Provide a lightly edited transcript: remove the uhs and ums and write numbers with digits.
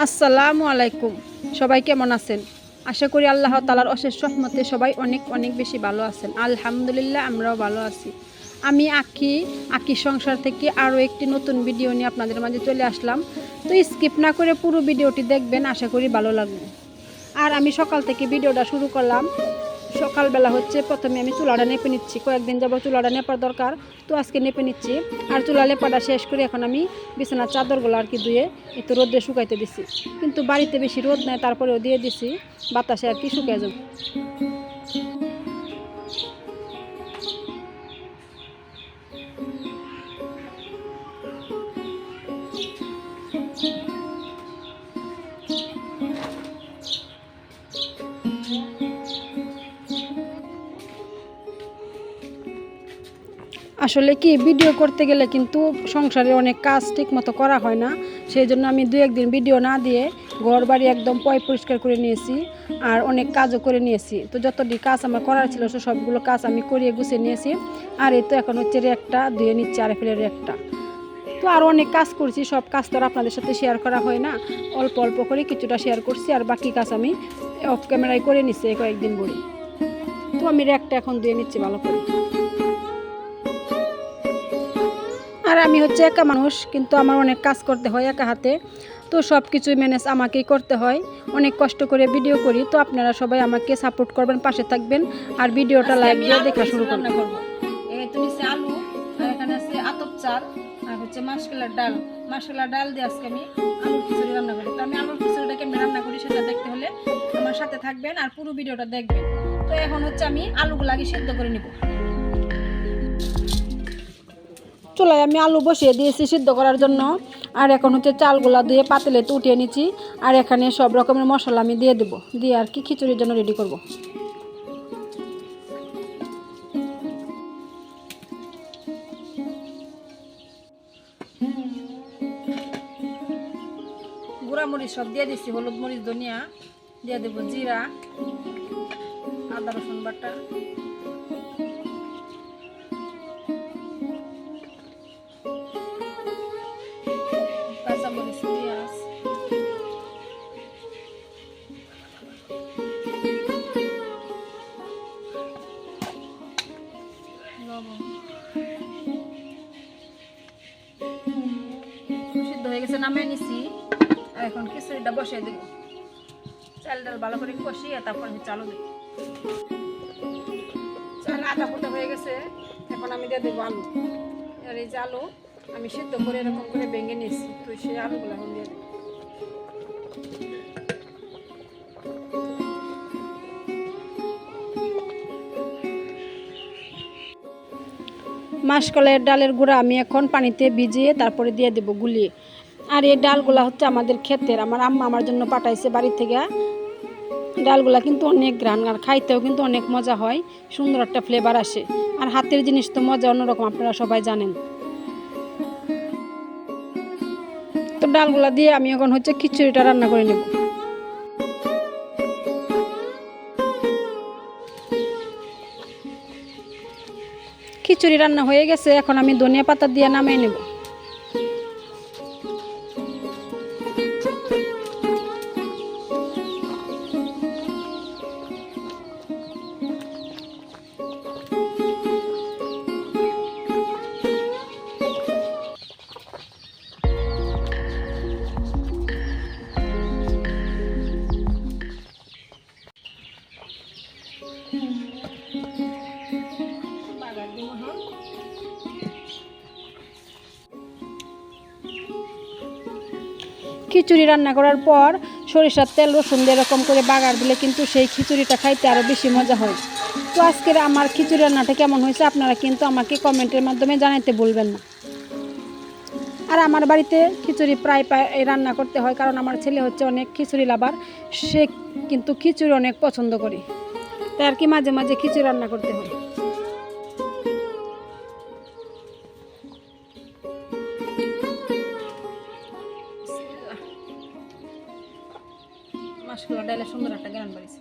আসসালামু আলাইকুম। সবাই কেমন আছেন? আশা করি আল্লাহ তাআলার অশেষ রহমতে সবাই অনেক অনেক বেশি ভালো আছেন। আলহামদুলিল্লাহ আমরাও ভালো আছি। আমি আঁকি সংসার থেকে আরও একটি নতুন ভিডিও নিয়ে আপনাদের মাঝে চলে আসলাম। তো স্কিপ না করে পুরো ভিডিওটি দেখবেন, আশা করি ভালো লাগবে। আর আমি সকাল থেকে ভিডিওটা শুরু করলাম। সকালবেলা প্রথমে আমি চুলাটা নেপে নিচ্ছি। কয়েকদিন যাব চুলাটা নেপার দরকার, তো আজকে নেপে নিচ্ছি। আর চুলা লেপাটা শেষ করে এখন আমি বিছানার চাদরগুলো ধুয়ে একটু রোদে শুকাইতে দিছি। কিন্তু বাড়িতে বেশি রোদ নেই, তারপরেও দিয়ে দিছি, বাতাসে শুকিয়ে যাবে। আসলে কি, ভিডিও করতে গেলে কিন্তু সংসারে অনেক কাজ ঠিক মতো করা হয় না। সেই জন্য আমি 2-1 দিন ভিডিও না দিয়ে ঘর বাড়ি একদম পরিষ্কার করে নিয়েছি, আর অনেক কাজও করে নিয়েছি। তো যতটি কাজ আমার করার ছিল সবগুলো কাজ আমি করিয়ে গুছিয়ে নিয়েছি। আর এই তো এখন রেকটা ধুয়ে নিচ্ছি, আর ফেলে রেকটা। তো আরও অনেক কাজ করছি, সব কাজ তো আর আপনাদের সাথে শেয়ার করা হয় না। অল্প অল্প করে কিছুটা শেয়ার করছি, আর বাকি কাজ আমি অফ ক্যামেরায় করে নিচ্ছি কয়েকদিন পরে। তো আমি রেকটা এখন ধুয়ে নিচ্ছি ভালো করে। আর আমি একা মানুষ, কিন্তু আমার অনেক কাজ করতে হয় একা হাতে। তো সব কিছুই ম্যানেজ আমাকেই করতে হয়। অনেক কষ্ট করে ভিডিও করি। তো আপনারা সবাই আমাকে সাপোর্ট করবেন, পাশে থাকবেন, আর ভিডিওটা লাইক দিয়ে দেখা শুরু করব। এই তো নিচে আলু, আর এখানে আছে আতপ চাল, আর মাসকলার ডাল। মাসকলার ডাল দিয়ে আজকে আমি আলুর খিচুড়ি রান্না করি। তো আমি আলুর খিচুড়িটা কেমন রান্না করি সেটা দেখতে হলে আমার সাথে থাকবেন আর পুরো ভিডিওটা দেখবেন। তো এখন আমি আলুগুলো আগে সিদ্ধ করে নেব। চুলায় আমি আলু বসিয়ে দিয়েছি সিদ্ধ করার জন্য। আর এখন চালগুলা দিয়ে পাতিলেতে উঠিয়ে নিচ্ছি। আর এখানে সব রকমের মশলা আমি দিয়ে দেবো, দিয়ে আর কি খিচুড়ির জন্য রেডি করব। গুঁড়া মরিচ সব দিয়ে দিচ্ছি, হলুদ মরিচ ধনিয়া দিয়ে দেবো, জিরা, আদা রসুন বাটা, কাঁচামরিচ, পেঁয়াজ, লবণ। সিদ্ধ হয়ে গেছে, নামিয়ে নিছি। আর এখন খিচুড়িটা বসিয়ে দেবো। চাল ডাল ভালো করে কষিয়ে তারপর চালু দেবো। চাল আধা ফুটা হয়ে গেছে, এখন আমি দিয়ে দেবো আলু। আর এই যে আলু আমি সিদ্ধ করে এরকম করে ভেঙে নিয়েছি, তো সেই আলুগুলো এখন দিয়ে দেবো। মাসকলাইয়ের ডালের গুঁড়া আমি এখন পানিতে ভিজিয়ে তারপরে দিয়ে দেবো গুলিয়ে। আর এই ডালগুলা আমাদের ক্ষেতের, আমার আম্মা আমার জন্য পাঠাইছে বাড়ি থেকে। ডালগুলা কিন্তু অনেক ঘ্রাণ, আর খাইতেও কিন্তু অনেক মজা হয়, সুন্দর একটা ফ্লেভার আসে। আর হাতের জিনিস তো মজা অন্যরকম, আপনারা সবাই জানেন। তো ডালগুলা দিয়ে আমি এখন খিচুড়িটা রান্না করে নেব। খিচুড়ি রান্না হয়ে গেছে, এখন আমি ধনিয়া পাতা দিয়ে নামিয়ে নেব। খিচুড়ি রান্না করার পর সরিষার তেল রসুন দিয়ে এরকম করে বাগার দিলে কিন্তু সেই খিচুড়িটা খাইতে আরও বেশি মজা হয়। তো আজকের আমার খিচুড়ি রান্নাটা কেমন হয়েছে আপনারা কিন্তু আমাকে কমেন্টের মাধ্যমে জানাতে ভুলবেন না। আর আমার বাড়িতে খিচুড়ি প্রায় রান্না করতে হয়, কারণ আমার ছেলে অনেক খিচুড়ি লাভার। সে কিন্তু খিচুড়ি অনেক পছন্দ করে, তাই আর কি মাঝে মাঝে খিচুড়ি রান্না করতে হয়। মাসকলাই ডালে সুন্দর একটা গান বাড়িছে।